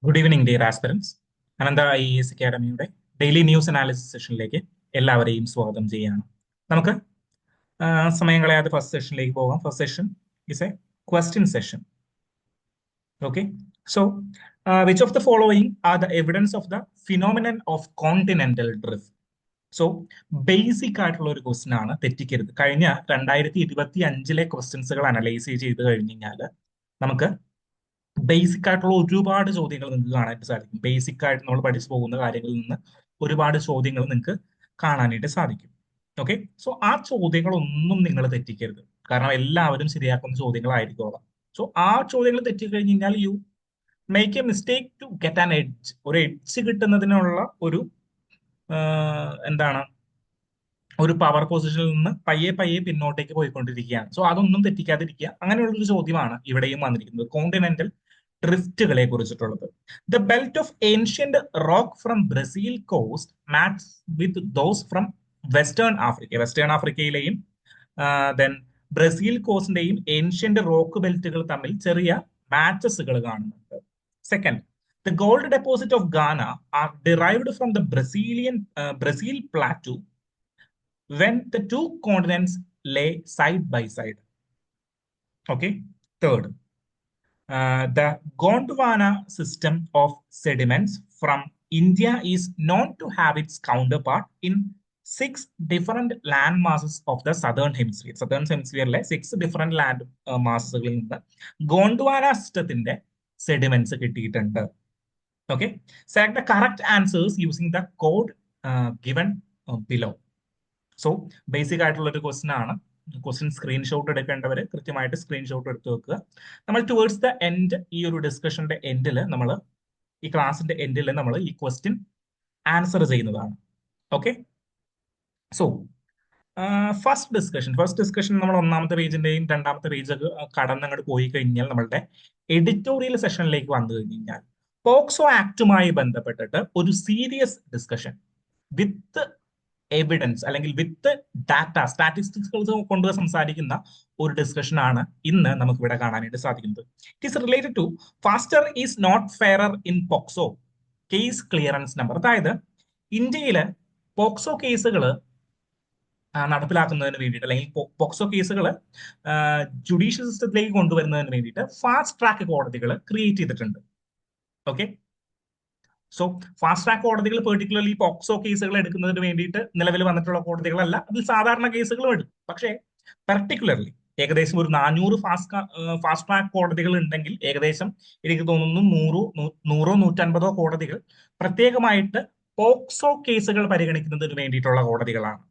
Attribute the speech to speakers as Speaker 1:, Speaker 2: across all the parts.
Speaker 1: Good evening dear aspirants. Anantha IAS അക്കാഡമിയുടെ daily news analysis സെഷനിലേക്ക് എല്ലാവരെയും സ്വാഗതം ചെയ്യുകയാണ്. നമുക്ക് സമയം കളയാതെ ഫസ്റ്റ് സെഷനിലേക്ക് പോകാം. First session is A question session. Okay, so which of the following are the evidence of the phenomenon of continental drift? So basic ആയിട്ടുള്ള ഒരു ക്വസ്റ്റ്യൻ ആണ്, തെറ്റിക്കരുത്. കഴിഞ്ഞ 2025 ക്വസ്റ്റ്യൻസുകൾ അനലൈസ് ചെയ്ത് കഴിഞ്ഞ് കഴിഞ്ഞാൽ നമുക്ക് ബേസിക് ആയിട്ടുള്ള ഒരുപാട് ചോദ്യങ്ങൾ നിങ്ങൾക്ക് കാണാനായിട്ട് സാധിക്കും. ബേസിക് ആയിട്ട് നമ്മൾ പഠിച്ചു പോകുന്ന കാര്യങ്ങളിൽ നിന്ന് ഒരുപാട് ചോദ്യങ്ങൾ നിങ്ങൾക്ക് കാണാനായിട്ട് സാധിക്കും. ഓക്കെ, സോ ആ ചോദ്യങ്ങളൊന്നും നിങ്ങൾ തെറ്റിക്കരുത്, കാരണം എല്ലാവരും ശരിയാക്കുന്ന ചോദ്യങ്ങളായിരിക്കും. സോ ആ ചോദ്യങ്ങൾ തെറ്റിക്കഴിഞ്ഞ് കഴിഞ്ഞാൽ you make a mistake to get an edge. ഒരു എഡ്ജ് കിട്ടുന്നതിനുള്ള ഒരു എന്താണ് ഒരു പവർ പൊസിഷനിൽ നിന്ന് പയ്യെ പയ്യെ പിന്നോട്ടേക്ക് പോയിക്കൊണ്ടിരിക്കുകയാണ്. സോ അതൊന്നും തെറ്റിക്കാതിരിക്കുക. അങ്ങനെയുള്ള ഒരു ചോദ്യമാണ് ഇവിടെയും വന്നിരിക്കുന്നത്, കോണ്ടിനെന്റൽ ഡ്രിഫ്റ്റുകളെ കുറിച്ചിട്ടുള്ളത്. The belt of ancient rock from Brazil coast match with those from western Africa. Western ആഫ്രിക്കയിലെയും ദെൻ ബ്രസീൽ കോസ്റ്റിന്റെയും ഏൻഷ്യന്റ് റോക്ക് ബെൽറ്റുകൾ തമ്മിൽ ചെറിയ മാച്ചസുകൾ കാണുന്നുണ്ട്. Second, the gold deposit of Ghana are derived from the Brazil plateau when the two continents lay side by side. Okay. Third, the Gondwana system of sediments from India is known to have its counterpart in 6 different land masses of the southern hemisphere. Southern hemisphere 6 different land masses Gondwana system sediments കിട്ടിയിട്ടുണ്ട്. Okay. Select the correct answers using the code given below. So basic ആയിട്ടുള്ള ഒരു question ആണ്. Question screenshot എടുക്കേണ്ടവർ കൃത്യമായിട്ട് screenshot എടുത്ത് വെക്കുക. നമ്മൾ towards the end, ഈ ഒരു ഡിസ്കഷന്റെ എൻഡിൽ, നമ്മൾ ഈ ക്ലാസിന്റെ എൻഡിൽ നമ്മൾ ഈ ക്വസ്റ്റ്യൻ ആൻസർ ചെയ്യുന്നതാണ്. ഓക്കെ, സോ ഫസ്റ്റ് ഡിസ്കഷൻ നമ്മൾ ഒന്നാമത്തെ പേജിന്റെയും രണ്ടാമത്തെ പേജൊക്കെ കടന്നങ്ങോട്ട് പോയി കഴിഞ്ഞാൽ നമ്മളുടെ എഡിറ്റോറിയൽ സെഷനിലേക്ക് വന്നു കഴിഞ്ഞാൽ പോക്സോ ആക്ടുമായി ബന്ധപ്പെട്ടിട്ട് ഒരു സീരിയസ് ഡിസ്കഷൻ വിത്ത് എവിഡൻസ് അല്ലെങ്കിൽ വിത്ത് ഡാറ്റ, സ്റ്റാറ്റിസ്റ്റിക്സ് കൊണ്ട് സംസാരിക്കുന്ന ഒരു ഡിസ്കഷൻ ആണ് ഇന്ന് നമുക്ക് ഇവിടെ കാണാനായിട്ട് സാധിക്കുന്നത്. It is related to faster is not fairer in POCSO case clearance number. അതായത് ഇന്ത്യയില് പോക്സോ കേസുകൾ നടപ്പിലാക്കുന്നതിന് വേണ്ടിയിട്ട്, അല്ലെങ്കിൽ പോക്സോ കേസുകൾ ജുഡീഷ്യൽ സിസ്റ്റത്തിലേക്ക് കൊണ്ടുവരുന്നതിന് വേണ്ടിയിട്ട് ഫാസ്റ്റ് ട്രാക്ക് കോടതികൾ ക്രിയേറ്റ് ചെയ്തിട്ടുണ്ട്. ഓക്കെ, സോ ഫാസ്റ്റ് ട്രാക്ക് കോടതികൾ പെർട്ടിക്കുലർലി പോക്സോ കേസുകൾ എടുക്കുന്നതിന് വേണ്ടിയിട്ട് നിലവിൽ വന്നിട്ടുള്ള കോടതികളല്ല, അതിൽ സാധാരണ കേസുകളും എടുക്കും. പക്ഷേ പെർട്ടിക്കുലർലി ഏകദേശം ഒരു 400 ഫാസ്റ്റ് ട്രാക്ക് കോടതികൾ ഉണ്ടെങ്കിൽ ഏകദേശം എനിക്ക് തോന്നുന്നു 100-150 കോടതികൾ പ്രത്യേകമായിട്ട് പോക്സോ കേസുകൾ പരിഗണിക്കുന്നതിന് വേണ്ടിയിട്ടുള്ള കോടതികളാണ്.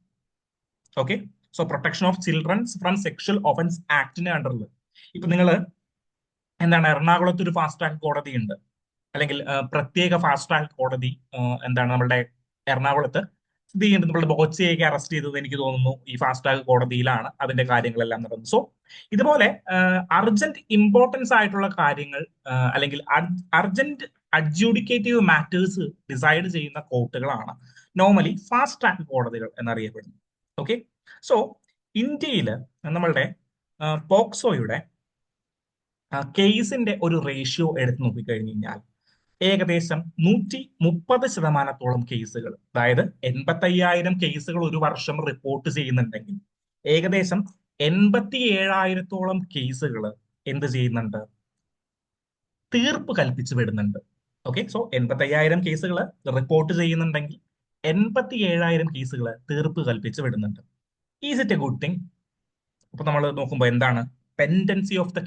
Speaker 1: Okay, so protection of childrens from sexual offence ആക്ടിന് അണ്ടറിൽ ഇപ്പൊ നിങ്ങൾ എന്താണ്, എറണാകുളത്ത് ഒരു ഫാസ്റ്റ് ട്രാക്ക് കോടതി ഉണ്ട്, അല്ലെങ്കിൽ പ്രത്യേക ഫാസ്റ്റ് ട്രാക്ക് കോടതി എന്താണ് നമ്മളുടെ എറണാകുളത്ത് സ്ഥിതി ചെയ്യുന്നത്. നമ്മളുടെ ബോച്ചയൊക്കെ അറസ്റ്റ് ചെയ്തത് എനിക്ക് തോന്നുന്നു ഈ ഫാസ്റ്റ് ട്രാക്ക് കോടതിയിലാണ് അതിന്റെ കാര്യങ്ങളെല്ലാം നടന്നത്. സോ ഇതുപോലെ അർജന്റ് ഇമ്പോർട്ടൻസ് ആയിട്ടുള്ള കാര്യങ്ങൾ അല്ലെങ്കിൽ അർജന്റ് അഡ്ജൂഡിക്കേറ്റീവ് മാറ്റേഴ്സ് ഡിസൈഡ് ചെയ്യുന്ന കോർട്ടുകളാണ് നോർമലി ഫാസ്റ്റ് ട്രാക്ക് കോടതികൾ എന്നറിയപ്പെടുന്നത്. ഓക്കെ, സോ ഇന്ത്യയിൽ നമ്മളുടെ പോക്സോയുടെ കേസിന്റെ ഒരു റേഷ്യോ എടുത്ത് നോക്കിക്കഴിഞ്ഞു കഴിഞ്ഞാൽ ഏകദേശം 130% കേസുകൾ, അതായത് 85,000 കേസുകൾ ഒരു വർഷം റിപ്പോർട്ട് ചെയ്യുന്നുണ്ടെങ്കിൽ ഏകദേശം 87,000 കേസുകൾ എന്ത് ചെയ്യുന്നുണ്ട്, തീർപ്പ് കൽപ്പിച്ചു വിടുന്നുണ്ട്. ഓക്കെ, സോ 85,000 കേസുകൾ റിപ്പോർട്ട് ചെയ്യുന്നുണ്ടെങ്കിൽ 87,000 കേസുകൾ തീർപ്പ് കൽപ്പിച്ചു വിടുന്നുണ്ട്. Is it a good thing? അപ്പൊ നമ്മൾ നോക്കുമ്പോൾ എന്താണ്, പെൻഡൻസി ഓഫ് ദ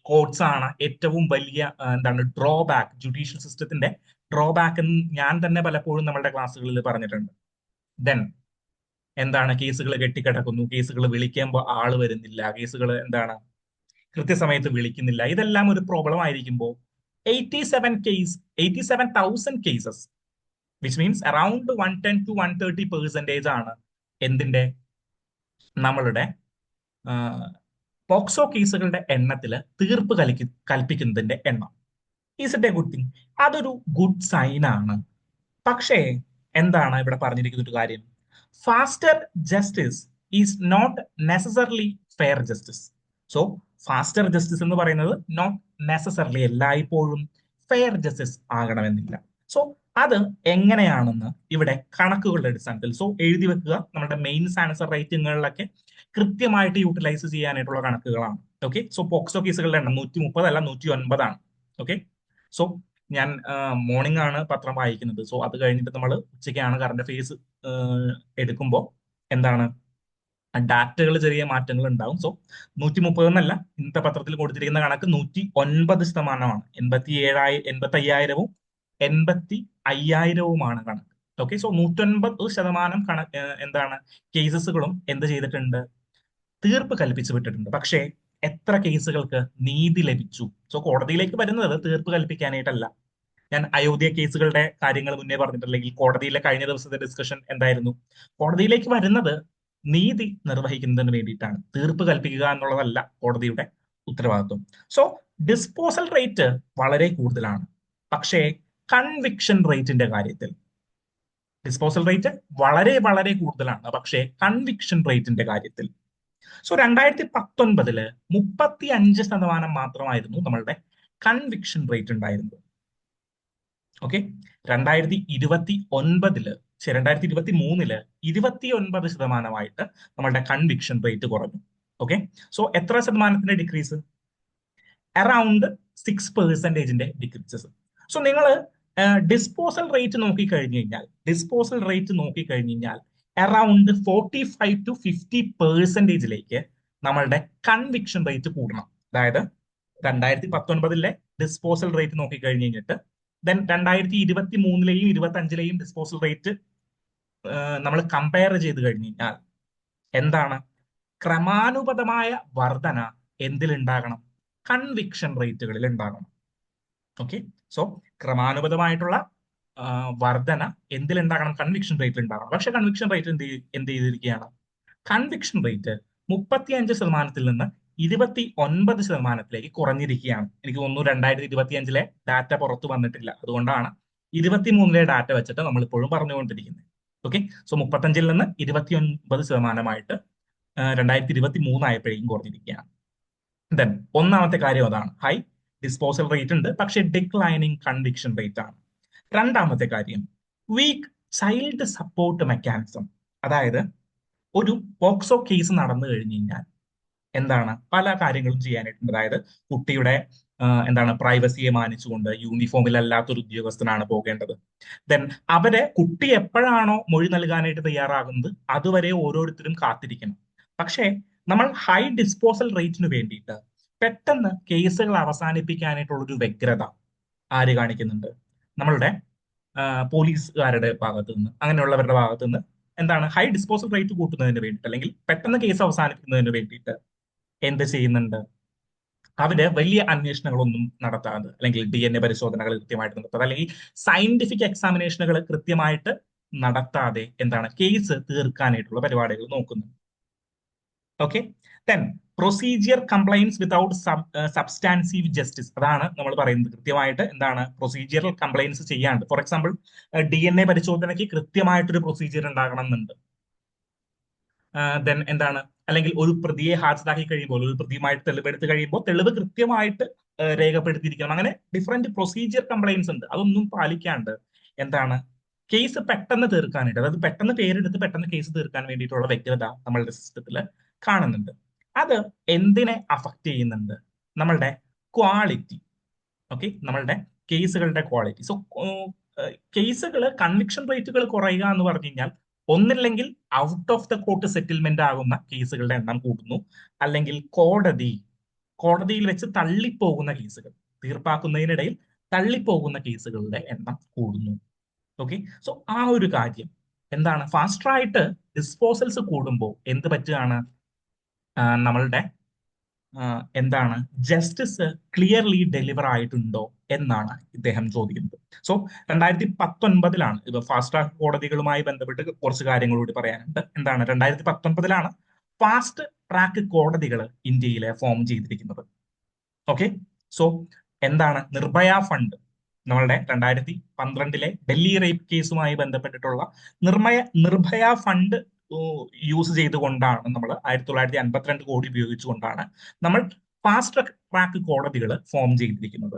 Speaker 1: കോർട്സ് ആണ് ഏറ്റവും വലിയ എന്താണ് ഡ്രോബാക്ക്, ജുഡീഷ്യൽ സിസ്റ്റത്തിന്റെ ഡ്രോബാക്ക് എന്ന് ഞാൻ തന്നെ പലപ്പോഴും നമ്മുടെ ക്ലാസ്സുകളിൽ പറഞ്ഞിട്ടുണ്ട്. ദെൻ എന്താണ്, കേസുകൾ കെട്ടിക്കിടക്കുന്നു, കേസുകൾ വിളിക്കുമ്പോൾ ആള് വരുന്നില്ല, കേസുകൾ എന്താണ് കൃത്യസമയത്ത് വിളിക്കുന്നില്ല. ഇതെല്ലാം ഒരു പ്രോബ്ലം ആയിരിക്കുമ്പോൾ 87,000 കേസസ് വിച്ച് മീൻസ് അറൌണ്ട് 110-130% ആണ് എന്തിന്റെ, നമ്മളുടെ പോക്സോ കേസുകളുടെ എണ്ണത്തിൽ തീർപ്പ് കൽപ്പിക്കുന്നതിന്റെ എണ്ണം. Is it a good thing? അതൊരു ഗുഡ് സൈൻ ആണ്. പക്ഷേ എന്താണ് ഇവിടെ പറഞ്ഞിരിക്കുന്ന ഒരു കാര്യം, faster justice is not necessarily fair justice. So faster justice എന്ന് പറയുന്നത് നോട്ട് നെസസറിലി എല്ലായ്പ്പോഴും ഫെയർ ജസ്റ്റിസ് ആകണമെന്നില്ല. സോ അത് എങ്ങനെയാണെന്ന് ഇവിടെ കണക്കുകളുടെ അടിസ്ഥാനത്തിൽ എഴുതി വെക്കുക. നമ്മുടെ മെയിൻസ് ആൻസർ റേറ്റിംഗുകളിലൊക്കെ കൃത്യമായിട്ട് യൂട്ടിലൈസ് ചെയ്യാനായിട്ടുള്ള കണക്കുകളാണ്. ഓക്കെ, പോക്സോ കേസുകളുടെ എണ്ണം 130 അല്ല 109 ഓക്കെ, സോ ഞാൻ മോർണിംഗ് ആണ് പത്രം വായിക്കുന്നത്. അത് കഴിഞ്ഞിട്ട് നമ്മൾ ഉച്ചയ്ക്കാണ് കറണ്ട് അഫയേഴ്സ് എടുക്കുമ്പോൾ എന്താണ് ഡാറ്റകൾ ചെറിയ മാറ്റങ്ങൾ ഉണ്ടാവും. 130 എന്നല്ല, ഇന്നത്തെ പത്രത്തിൽ കൊടുത്തിരിക്കുന്ന കണക്ക് 109%. 85,000 85,000 കണക്ക്. ഓക്കെ, 109% കണക്ക് എന്താണ് കേസസുകളും എന്ത് ചെയ്തിട്ടുണ്ട്, തീർപ്പ് കൽപ്പിച്ചു വിട്ടിട്ടുണ്ട്. പക്ഷേ എത്ര കേസുകൾക്ക് നീതി ലഭിച്ചു? കോടതിയിലേക്ക് വരുന്നത് തീർപ്പ് കൽപ്പിക്കാനായിട്ടല്ല. ഞാൻ അയോധ്യ കേസുകളുടെ കാര്യങ്ങൾ മുന്നേ പറഞ്ഞിട്ടില്ലെങ്കിൽ കോടതിയിലെ കഴിഞ്ഞ ദിവസത്തെ ഡിസ്കഷൻ എന്തായിരുന്നു? കോടതിയിലേക്ക് വരുന്നത് നീതി നിർവഹിക്കുന്നതിന് വേണ്ടിയിട്ടാണ്, തീർപ്പ് കൽപ്പിക്കുക എന്നുള്ളതല്ല കോടതിയുടെ ഉത്തരവാദിത്വം. ഡിസ്പോസൽ റേറ്റ് വളരെ കൂടുതലാണ്. പക്ഷേ കൺവിക്ഷൻ റേറ്റിന്റെ കാര്യത്തിൽ ഡിസ്പോസൽ റേറ്റ് വളരെ വളരെ കൂടുതലാണ്. പക്ഷേ കൺവിക്ഷൻ റേറ്റിന്റെ കാര്യത്തിൽ 2019 35% മാത്രമായിരുന്നു നമ്മളുടെ കൺവിക്ഷൻ റേറ്റ് ഉണ്ടായിരുന്നത്. ഓക്കെ, 2023 29% നമ്മളുടെ കൺവിക്ഷൻ റേറ്റ് കുറഞ്ഞു. ഓക്കെ, എത്ര ശതമാനത്തിന്റെ ഡിക്രീസ്? Around 6% decreases. നിങ്ങൾ ഡിസ്പോസൽ റേറ്റ് നോക്കിക്കഴിഞ്ഞാൽ അറൌണ്ട് 45 to 50% നമ്മളുടെ കൺവിക്ഷൻ റേറ്റ് കൂടണം. അതായത് 2019 ഡിസ്പോസൽ റേറ്റ് നോക്കിക്കഴിഞ്ഞിട്ട് ദെൻ 2023 25 ഡിസ്പോസൽ റേറ്റ് നമ്മൾ കമ്പയർ ചെയ്ത് കഴിഞ്ഞാൽ എന്താണ്, ക്രമാനുപതമായ വർധന എന്തിലുണ്ടാകണം? കൺവിക്ഷൻ റേറ്റുകളിൽ ഉണ്ടാകണം. ഓക്കെ, ക്രമാനുപതമായിട്ടുള്ള വർധന എന്തിലുണ്ടാകണം? കൺവിക്ഷൻ റേറ്റിൽ ഉണ്ടാകണം. പക്ഷെ കൺവിക്ഷൻ റേറ്റ് എന്ത് ചെയ്തിരിക്കുകയാണ്? കൺവിക്ഷൻ റേറ്റ് 35% നിന്ന് 29% കുറഞ്ഞിരിക്കുകയാണ്. എനിക്ക് തോന്നുന്നു 2025 ഡാറ്റ പുറത്തു വന്നിട്ടില്ല, അതുകൊണ്ടാണ് 23 ഡാറ്റ വെച്ചിട്ട് നമ്മൾ ഇപ്പോഴും പറഞ്ഞുകൊണ്ടിരിക്കുന്നത്. ഓക്കെ, 35 നിന്ന് 29% 2023 ആയപ്പോഴേക്കും കുറഞ്ഞിരിക്കുകയാണ്. ദെൻ ഒന്നാമത്തെ കാര്യം അതാണ്, ഹൈ ഡിസ്പോസൽ റേറ്റ് ഉണ്ട്, പക്ഷെ ഡിക്ലൈനിങ് കൺവിക്ഷൻ റേറ്റ് ആണ്. രണ്ടാമത്തെ കാര്യം, വീക്ക് ചൈൽഡ് സപ്പോർട്ട് മെക്കാനിസം. അതായത് ഒരു പോക്സോ കേസ് നടന്നു കഴിഞ്ഞു കഴിഞ്ഞാൽ എന്താണ്, പല കാര്യങ്ങളും ചെയ്യാനായിട്ടുണ്ട്. അതായത് കുട്ടിയുടെ പ്രൈവസിയെ മാനിച്ചുകൊണ്ട് യൂണിഫോമിൽ അല്ലാത്തൊരു ഉദ്യോഗസ്ഥനാണ് പോകേണ്ടത്. ദെൻ കുട്ടി എപ്പോഴാണോ മൊഴി നൽകാനായിട്ട് തയ്യാറാകുന്നത് അതുവരെ ഓരോരുത്തരും കാത്തിരിക്കണം. പക്ഷേ നമ്മൾ ഹൈ ഡിസ്പോസൽ റേറ്റിന് വേണ്ടിയിട്ട് പെട്ടെന്ന് കേസുകൾ അവസാനിപ്പിക്കാനായിട്ടുള്ള ഒരു വ്യഗ്രത ആര് കാണിക്കുന്നുണ്ട്? നമ്മളുടെ പോലീസുകാരുടെ ഭാഗത്തു നിന്ന്, അങ്ങനെയുള്ളവരുടെ ഭാഗത്തു നിന്ന് ഹൈ ഡിസ്പോസൽ റേറ്റ് കൂട്ടുന്നതിന് വേണ്ടിയിട്ട് അല്ലെങ്കിൽ പെട്ടെന്ന് കേസ് അവസാനിപ്പിക്കുന്നതിന് വേണ്ടിയിട്ട് എന്ത് ചെയ്യുന്നുണ്ട്? അവര് വലിയ അന്വേഷണങ്ങളൊന്നും നടത്താതെ അല്ലെങ്കിൽ DNA പരിശോധനകൾ കൃത്യമായിട്ട് നടത്താതെ അല്ലെങ്കിൽ സയന്റിഫിക് എക്സാമിനേഷനുകൾ കൃത്യമായിട്ട് നടത്താതെ കേസ് തീർക്കാനായിട്ടുള്ള പരിപാടികൾ നോക്കുന്നു. Okay, then procedure compliance without substantive justice. അതാണ് നമ്മൾ പറയുന്നത്. കൃത്യമായിട്ട് പ്രൊസീജിയറൽ കംപ്ലൈൻസ് ചെയ്യാണ്ട്. ഫോർ എക്സാമ്പിൾ DNA പരിശോധനയ്ക്ക് കൃത്യമായിട്ടൊരു പ്രൊസീജിയർ ഉണ്ടാകണം എന്നുണ്ട്. ദെൻ അല്ലെങ്കിൽ ഒരു പ്രതിയെ ഹാജരാക്കി കഴിയുമ്പോൾ, ഒരു പ്രതിയുമായിട്ട് തെളിവെടുത്ത് കഴിയുമ്പോൾ തെളിവ് കൃത്യമായിട്ട് രേഖപ്പെടുത്തിയിരിക്കണം. അങ്ങനെ ഡിഫറെന്റ് പ്രൊസീജിയർ കംപ്ലൈൻസ് ഉണ്ട്. അതൊന്നും പാലിക്കാണ്ട് കേസ് പെട്ടെന്ന് തീർക്കാനായിട്ട്, അതായത് പെട്ടെന്ന് പേരെടുത്ത് പെട്ടെന്ന് കേസ് തീർക്കാൻ വേണ്ടിയിട്ടുള്ള വ്യക്തത നമ്മളുടെ സിസ്റ്റത്തിൽ കാണുന്നുണ്ട്. അത് എന്തിനെ അഫക്ട് ചെയ്യുന്നുണ്ട്? നമ്മളുടെ ക്വാളിറ്റി. ഓക്കെ, നമ്മളുടെ കേസുകളുടെ ക്വാളിറ്റി. കേസുകൾ കൺവിക്ഷൻ റേറ്റുകൾ കുറയുക എന്ന് പറഞ്ഞു കഴിഞ്ഞാൽ ഒന്നില്ലെങ്കിൽ out of the court settlement ആകുന്ന കേസുകളുടെ എണ്ണം കൂടുന്നു, അല്ലെങ്കിൽ കോടതിയിൽ വെച്ച് തള്ളിപ്പോകുന്ന കേസുകൾ, തീർപ്പാക്കുന്നതിനിടയിൽ തള്ളിപ്പോകുന്ന കേസുകളുടെ എണ്ണം കൂടുന്നു. ഓക്കെ, ആ ഒരു കാര്യം ഫാസ്റ്ററായിട്ട് ഡിസ്പോസൽസ് കൂടുമ്പോൾ എന്ത് പറ്റുകയാണ്? നമ്മളുടെ ജസ്റ്റിസ് ക്ലിയർലി ഡെലിവർ ആയിട്ടുണ്ടോ എന്നാണ് ഇദ്ദേഹം ചോദിക്കുന്നത്. 2019 ഇത് ഫാസ്റ്റ് ട്രാക്ക് കോടതികളുമായി ബന്ധപ്പെട്ട് കുറച്ച് കാര്യങ്ങൾ കൂടി പറയാനുണ്ട്. 2019 ഫാസ്റ്റ് ട്രാക്ക് കോടതികൾ ഇന്ത്യയിലെ ഫോം ചെയ്തിരിക്കുന്നത്. ഓക്കെ, നിർഭയ ഫണ്ട്, നമ്മളുടെ 2012 ഡൽഹി റേപ്പ് കേസുമായി ബന്ധപ്പെട്ടിട്ടുള്ള നിർഭയ ഫണ്ട് യൂസ് ചെയ്തുകൊണ്ടാണ് നമ്മൾ 1952 കോടി ഉപയോഗിച്ചുകൊണ്ടാണ് നമ്മൾ ഫാസ്റ്റ് ട്രാക്ക് കോടതികൾ ഫോം ചെയ്തിരിക്കുന്നത്.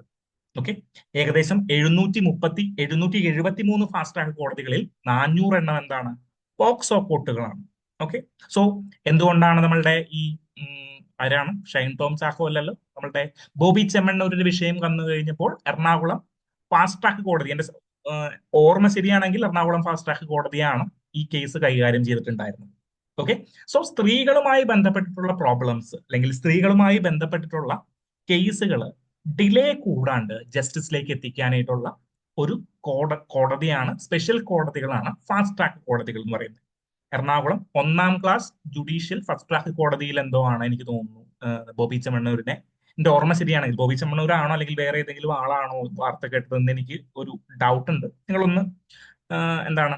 Speaker 1: ഓക്കെ, ഏകദേശം 773 ഫാസ്റ്റ് ട്രാക്ക് കോടതികളിൽ 400 എണ്ണം എന്താണ്, പോക്സോ കോർട്ടുകളാണ്. ഓക്കെ, സോ എന്തുകൊണ്ടാണ് നമ്മളുടെ ഈ ആരാണ്, ഷൈൻ ടോം ചാക്കോ അല്ലല്ലോ, നമ്മളുടെ ബോബി ചെമ്മണ്ണൂരിന്റെ വിഷയം വന്നു കഴിഞ്ഞപ്പോൾ എറണാകുളം ഫാസ്റ്റ് ട്രാക്ക് കോടതി, എന്റെ ഓർമ്മ ശരിയാണെങ്കിൽ എറണാകുളം ഫാസ്റ്റ് ട്രാക്ക് കോടതിയാണ് ഈ കേസ് കൈകാര്യം ചെയ്തിട്ടുണ്ടായിരുന്നത്. ഓക്കെ, സോ സ്ത്രീകളുമായി ബന്ധപ്പെട്ടിട്ടുള്ള പ്രോബ്ലംസ് അല്ലെങ്കിൽ സ്ത്രീകളുമായി ബന്ധപ്പെട്ടിട്ടുള്ള കേസുകൾ ഡിലേ കൂടാണ്ട് ജസ്റ്റിസിലേക്ക് എത്തിക്കാനായിട്ടുള്ള ഒരു കോടതിയാണ്, സ്പെഷ്യൽ കോടതികളാണ് ഫാസ്റ്റ് ട്രാക്ക് കോടതികൾ എന്ന് പറയുന്നത്. Ernakulam 1ാം class judicial first track കോടതിയിൽ എന്തോ ആണ് എനിക്ക് തോന്നുന്നു ബോബി ചെമ്മണ്ണൂരിനെ, എന്റെ ഓർമ്മ ശരിയാണെങ്കിൽ ബോബി ചെമ്മണ്ണൂരാണോ അല്ലെങ്കിൽ വേറെ ഏതെങ്കിലും ആളാണോ വാർത്ത കേട്ടതെന്ന് എനിക്ക് ഒരു ഡൗട്ട് ഉണ്ട്. നിങ്ങളൊന്ന് എന്താണ്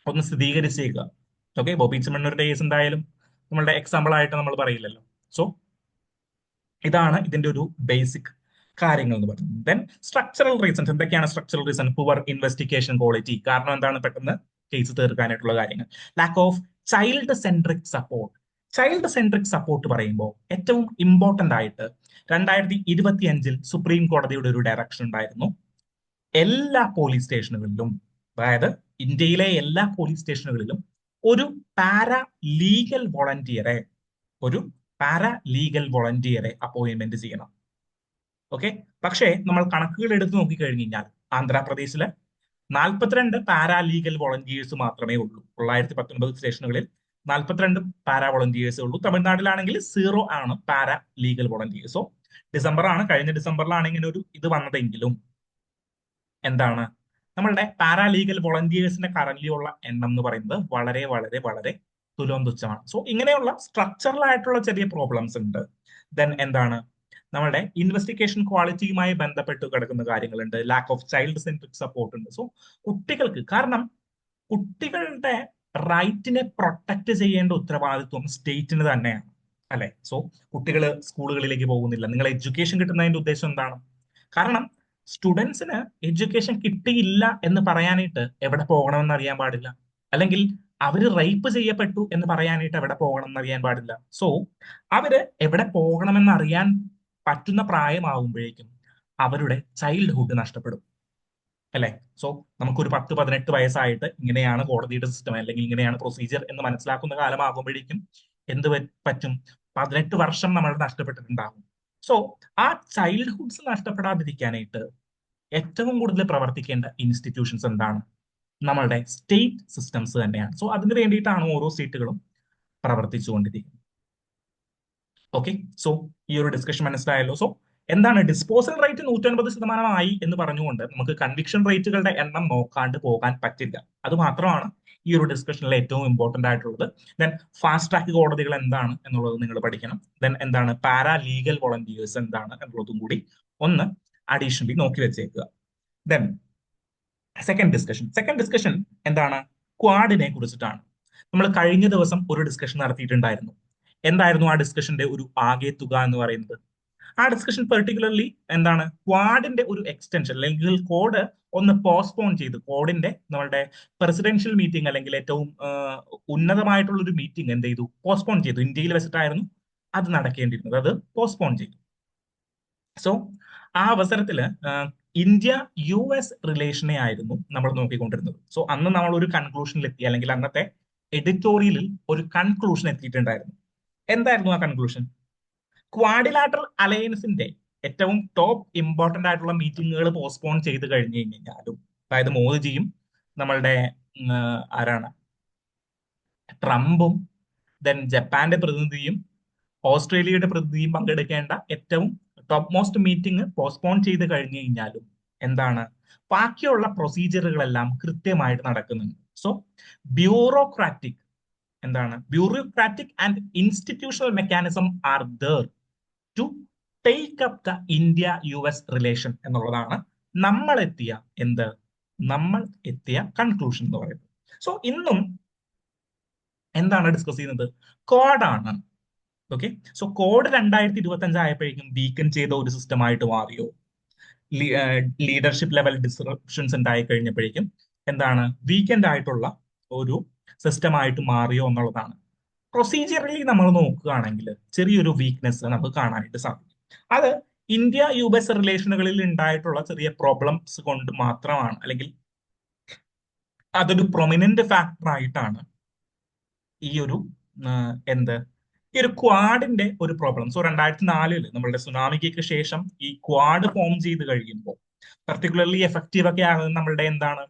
Speaker 1: ഒന്ന് സ്ഥിരീകരിച്ചേക്കുക. ഓക്കെ, ബോബി ചെമ്മണ്ണൂരിന്റെ കേസ് എന്തായാലും നമ്മളുടെ എക്സാമ്പിൾ ആയിട്ട് നമ്മൾ പറയില്ലല്ലോ. സോ ഇതാണ് ഇതിന്റെ ഒരു ബേസിക് കാര്യങ്ങൾ എന്ന് പറയുന്നത്. ദെൻ സ്ട്രക്ചറൽ റീസൺസ് എന്തൊക്കെയാണ്? Structural reason poor investigation quality, കാരണം എന്താണ്, പെട്ടെന്ന് കേസ് തീർക്കാനായിട്ടുള്ള കാര്യങ്ങൾ. Lack of child centric support. Child centric support പറയുമ്പോൾ ഏറ്റവും ഇമ്പോർട്ടന്റ് ആയിട്ട് 2025 സുപ്രീം കോടതിയുടെ ഒരു ഡയറക്ഷൻ ഉണ്ടായിരുന്നു. എല്ലാ പോലീസ് സ്റ്റേഷനുകളിലും, അതായത് ഇന്ത്യയിലെ എല്ലാ പോലീസ് സ്റ്റേഷനുകളിലും ഒരു പാരാ ലീഗൽ വോളണ്ടിയറെ അപ്പോയിന്റ്മെന്റ് ചെയ്യണം. ഓക്കെ, പക്ഷേ നമ്മൾ കണക്കുകൾ എടുത്ത് നോക്കിക്കഴിഞ്ഞു കഴിഞ്ഞാൽ ആന്ധ്രാപ്രദേശില് 42 പാരാ ലീഗൽ വോളണ്ടിയേഴ്സ് മാത്രമേ ഉള്ളൂ. 919 സ്റ്റേഷനുകളിൽ 42 പാരാ വോളണ്ടിയേഴ്സേ ഉള്ളൂ. തമിഴ്നാട്ടിലാണെങ്കിൽ 0 ആണ് പാരാ ലീഗൽ വോളണ്ടിയേഴ്സ്. സോ കഴിഞ്ഞ ഡിസംബറിലാണ് ഇങ്ങനെ ഒരു ഇത് വന്നതെങ്കിലും എന്താണ്, നമ്മളുടെ പാരാലീഗൽ വോളണ്ടിയേഴ്സിന്റെ കറന്റ് ഉള്ള എണ്ണം എന്ന് പറയുന്നത് വളരെ വളരെ വളരെ തുലോം തുച്ഛമാണ്. സോ ഇങ്ങനെയുള്ള സ്ട്രക്ചറൽ ആയിട്ടുള്ള ചെറിയ പ്രോബ്ലംസ് ഉണ്ട്. ദെൻ എന്താണ്, നമ്മളുടെ ഇൻവെസ്റ്റിഗേഷൻ ക്വാളിറ്റിയുമായി ബന്ധപ്പെട്ട് കിടക്കുന്ന കാര്യങ്ങളുണ്ട്. Lack of child centric support ഉണ്ട്. സോ കാരണം കുട്ടികളുടെ റൈറ്റിനെ പ്രൊട്ടക്ട് ചെയ്യേണ്ട ഉത്തരവാദിത്വം സ്റ്റേറ്റിന് തന്നെയാണ്, അല്ലെ? സോ കുട്ടികൾ സ്കൂളുകളിലേക്ക് പോകുന്നില്ല, നിങ്ങൾ എഡ്യൂക്കേഷൻ കിട്ടുന്നതിന്റെ ഉദ്ദേശം എന്താണ്? കാരണം സ്റ്റുഡൻസിന് എഡ്യൂക്കേഷൻ കിട്ടിയില്ല എന്ന് പറയാനായിട്ട് എവിടെ പോകണമെന്ന് അറിയാൻ പാടില്ല, അല്ലെങ്കിൽ അവര് റേപ്പ് ചെയ്യപ്പെട്ടു എന്ന് പറയാനായിട്ട് എവിടെ പോകണം എന്ന് അറിയാൻ പാടില്ല. സോ അവര് എവിടെ പോകണമെന്ന് അറിയാൻ പറ്റുന്ന പ്രായമാകുമ്പോഴേക്കും അവരുടെ ചൈൽഡ്ഹുഡ് നഷ്ടപ്പെടും, അല്ലെ? സോ നമുക്കൊരു 10-18 വയസ്സായിട്ട് ഇങ്ങനെയാണ് കോടതിയുടെ സിസ്റ്റം അല്ലെങ്കിൽ ഇങ്ങനെയാണ് പ്രൊസീജിയർ എന്ന് മനസ്സിലാക്കുന്ന കാലമാകുമ്പോഴേക്കും എന്ത് പറ്റും? 18 വർഷം നമ്മൾ നഷ്ടപ്പെട്ടിട്ടുണ്ടാകും. സോ ആ ചൈൽഡ്ഹുഡ്സ് നഷ്ടപ്പെടാതിരിക്കാനായിട്ട് ഏറ്റവും കൂടുതൽ പ്രവർത്തിക്കേണ്ട ഇൻസ്റ്റിറ്റ്യൂഷൻസ് എന്താണ്? നമ്മളുടെ സ്റ്റേറ്റ് സിസ്റ്റംസ് തന്നെയാണ്. സോ അതിന് വേണ്ടിയിട്ടാണ് ഓരോ സ്റ്റേറ്റുകളും പ്രവർത്തിച്ചുകൊണ്ടിരിക്കുന്നത്. ഓക്കെ, സോ ഈ ഒരു ഡിസ്കഷൻ മനസ്സിലായല്ലോ. സോ എന്താണ്, ഡിസ്പോസൽ റേറ്റ് 150% എന്ന് പറഞ്ഞുകൊണ്ട് നമുക്ക് കൺവിക്ഷൻ റേറ്റുകളുടെ എണ്ണം നോക്കാണ്ട് പോകാൻ പറ്റില്ല. അത് മാത്രമാണ് ഈ ഒരു ഡിസ്കഷനിൽ ഏറ്റവും ഇമ്പോർട്ടന്റ് ആയിട്ടുള്ളത്. ദെൻ ഫാസ്റ്റ് ട്രാക്ക് കോടതികൾ എന്താണ് എന്നുള്ളത് നിങ്ങൾ പഠിക്കണം. ദെൻ എന്താണ് പാരാ ലീഗൽ വോളണ്ടിയേഴ്സ് എന്താണ് എന്നുള്ളതും കൂടി ഒന്ന് അഡീഷണലി നോക്കി വെച്ചേക്കുക. ദെൻ സെക്കൻഡ് ഡിസ്കഷൻ എന്താണ്, ക്വാഡിനെ കുറിച്ചിട്ടാണ്. നമ്മൾ കഴിഞ്ഞ ദിവസം ഒരു ഡിസ്കഷൻ നടത്തിയിട്ടുണ്ടായിരുന്നു. എന്തായിരുന്നു ആ ഡിസ്കഷന്റെ ഒരു ആകെ തുക എന്ന് പറയുന്നത്? ആ ഡിസ്കഷൻ പെർട്ടിക്കുലർലി എന്താണ്, ക്വാഡിന്റെ ഒരു എക്സ്റ്റൻഷൻ അല്ലെങ്കിൽ കോഡ് ഒന്ന് പോസ്റ്റ്പോൺ ചെയ്ത്, കോഡിന്റെ നമ്മളുടെ പ്രസിഡൻഷ്യൽ മീറ്റിംഗ് അല്ലെങ്കിൽ ഏറ്റവും ഉന്നതമായിട്ടുള്ള ഒരു മീറ്റിംഗ് എന്ത് ചെയ്തു, പോസ്റ്റ്പോൺ ചെയ്തു. ഇന്ത്യയിൽ വെച്ചിട്ടായിരുന്നു അത് നടക്കേണ്ടിയിരുന്നത്, അത് പോസ്റ്റ്പോൺ ചെയ്തു. സോ ആ അവസരത്തില് ഇന്ത്യ US റിലേഷനെ ആയിരുന്നു നമ്മൾ നോക്കിക്കൊണ്ടിരുന്നത്. സോ അന്ന് നമ്മൾ ഒരു കൺക്ലൂഷനിൽ എത്തി, അല്ലെങ്കിൽ അന്നത്തെ എഡിറ്റോറിയലിൽ ഒരു കൺക്ലൂഷൻ എത്തിയിട്ടുണ്ടായിരുന്നു. എന്തായിരുന്നു ആ കൺക്ലൂഷൻ? ക്വാഡിലാറ്ററൽ അലയൻസിന്റെ ഏറ്റവും ടോപ്പ് ഇമ്പോർട്ടന്റ് ആയിട്ടുള്ള മീറ്റിങ്ങുകൾ പോസ്റ്റ്പോൺ ചെയ്ത് കഴിഞ്ഞു കഴിഞ്ഞാലും, അതായത് മോദിജിയും നമ്മളുടെ ആരാണ്, ട്രംപും ദെൻ ജപ്പാന്റെ പ്രതിനിധിയും ഓസ്ട്രേലിയയുടെ പ്രതിനിധിയും പങ്കെടുക്കേണ്ട ഏറ്റവും ടോപ്പ് മോസ്റ്റ് മീറ്റിംഗ് പോസ്റ്റ്പോൺ ചെയ്ത് കഴിഞ്ഞു കഴിഞ്ഞാലും എന്താണ്, ബാക്കിയുള്ള പ്രൊസീജിയറുകളെല്ലാം കൃത്യമായിട്ട് നടക്കുന്നുണ്ട്. So bureaucratic and institutional mechanism are there to take up the India US relation എന്നുള്ളതാണ് നമ്മൾ എത്തിയ കൺക്ലൂഷൻ എന്ന് പറയുന്നത്. സോ ഇന്നും എന്താണ് ഡിസ്കസ് ചെയ്യുന്നത്? കോഡാണ്. ഓക്കെ, സോ കോഡ് 2025 ആയപ്പോഴേക്കും വീക്കൻ ചെയ്ത ഒരു സിസ്റ്റം ആയിട്ട് മാറിയോ? ലീഡർഷിപ്പ് ലെവൽ ഡിസ്റപ്ഷൻസ് ഉണ്ടായി കഴിഞ്ഞപ്പോഴേക്കും എന്താണ്, വീക്കെൻഡ് ആയിട്ടുള്ള ഒരു സിസ്റ്റം ആയിട്ട് മാറിയോ എന്നുള്ളതാണ്. പ്രൊസീജിയറലി നമ്മൾ നോക്കുകയാണെങ്കിൽ ചെറിയൊരു വീക്ക്നെസ് നമുക്ക് കാണാനായിട്ട് സാധിക്കും. അത് ഇന്ത്യ US റിലേഷനുകളിൽ ഉണ്ടായിട്ടുള്ള ചെറിയ പ്രോബ്ലംസ് കൊണ്ട് മാത്രമാണ്, അല്ലെങ്കിൽ അതൊരു പ്രൊമിനന്റ് ഫാക്ടർ ആയിട്ടാണ് ഈ ഒരു എന്ത് ഈ ഒരു ക്വാഡിന്റെ ഒരു പ്രോബ്ലം. സോ 2004 നമ്മളുടെ സുനാമിക്ക് ശേഷം ഈ ക്വാഡ് ഫോം ചെയ്ത് കഴിയുമ്പോൾ പർട്ടിക്കുലർലി എഫക്റ്റീവ് ഒക്കെ ആകുന്നത് നമ്മളുടെ എന്താണ്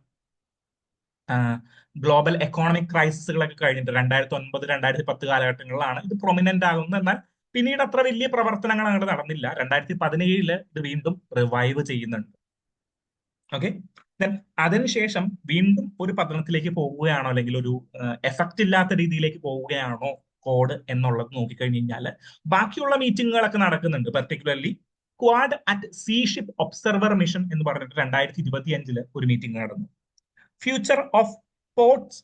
Speaker 1: ഗ്ലോബൽ എക്കോണമിക് ക്രൈസിസുകളൊക്കെ കഴിഞ്ഞിട്ട് 2009 2010 കാലഘട്ടങ്ങളിലാണ് ഇത് പ്രൊമിനന്റ് ആകുന്നത്. എന്നാൽ പിന്നീട് അത്ര വലിയ പ്രവർത്തനങ്ങൾ അങ്ങോട്ട് നടന്നില്ല. 2017 ഇത് വീണ്ടും റിവൈവ് ചെയ്യുന്നുണ്ട്. ഓക്കെ, ദെൻ അതിനുശേഷം വീണ്ടും ഒരു പതനത്തിലേക്ക് പോവുകയാണോ, അല്ലെങ്കിൽ ഒരു എഫക്റ്റ് ഇല്ലാത്ത രീതിയിലേക്ക് പോവുകയാണോ കോഡ് എന്നുള്ളത് നോക്കിക്കഴിഞ്ഞ് കഴിഞ്ഞാൽ ബാക്കിയുള്ള മീറ്റിങ്ങുകളൊക്കെ നടക്കുന്നുണ്ട്. Particularly quad at see ship observer mission എന്ന് പറഞ്ഞിട്ട് 2025 ഒരു മീറ്റിംഗ് നടന്നു. Future of ports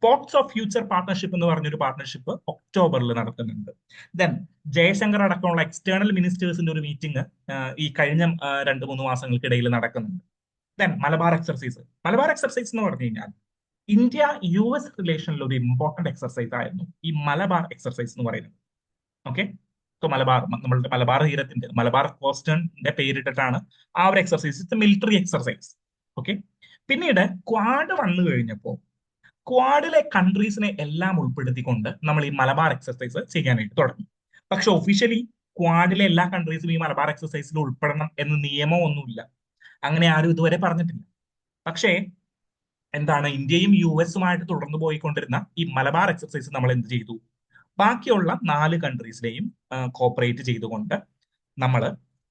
Speaker 1: ports of future partnership എന്ന് പറഞ്ഞൊരു പാർട്ണർഷിപ്പ് ഒക്ടോബറിൽ നടക്കുന്നുണ്ട്. ദെൻ ജയശങ്കർ അടക്കമുള്ള എക്സ്റ്റേണൽ മിനിസ്റ്റേഴ്സിന്റെ ഒരു മീറ്റിംഗ് ഈ കഴിഞ്ഞ 2-3 മാസങ്ങൾക്കിടയിൽ നടക്കുന്നുണ്ട്. Then Malabar exercise. Malabar exercise എന്ന് പറഞ്ഞു കഴിഞ്ഞാൽ ഇന്ത്യ US റിലേഷനിൽ ഒരു ഇമ്പോർട്ടന്റ് എക്സർസൈസ് ആയിരുന്നു ഈ മലബാർ എക്സർസൈസ് എന്ന് പറയുന്നത്. ഓക്കെ, സോ മലബാർ, നമ്മളുടെ മലബാർ തീരത്തിന്റെ മലബാർ കോസ്റ്റന്റെ പേരിട്ടിട്ടാണ് ആ ഒരു exercise. It's military exercise. Okay, പിന്നീട് ക്വാഡ് വന്നു കഴിഞ്ഞപ്പോൾ ക്വാഡിലെ കൺട്രീസിനെ എല്ലാം ഉൾപ്പെടുത്തിക്കൊണ്ട് നമ്മൾ ഈ മലബാർ എക്സർസൈസ് ചെയ്യാനായിട്ട് തുടങ്ങി. പക്ഷെ ഒഫീഷ്യലി ക്വാഡിലെ എല്ലാ കൺട്രീസും ഈ മലബാർ എക്സർസൈസിൽ ഉൾപ്പെടണം എന്ന് നിയമമൊന്നുമില്ല. അങ്ങനെ ആരും ഇതുവരെ പറഞ്ഞിട്ടില്ല. പക്ഷേ എന്താണ്, ഇന്ത്യയും US തുടർന്നു പോയിക്കൊണ്ടിരുന്ന ഈ മലബാർ എക്സർസൈസ് നമ്മൾ എന്ത് ചെയ്തു, ബാക്കിയുള്ള 4 കൺട്രീസിലെയും കോപ്പറേറ്റ് ചെയ്തുകൊണ്ട് നമ്മൾ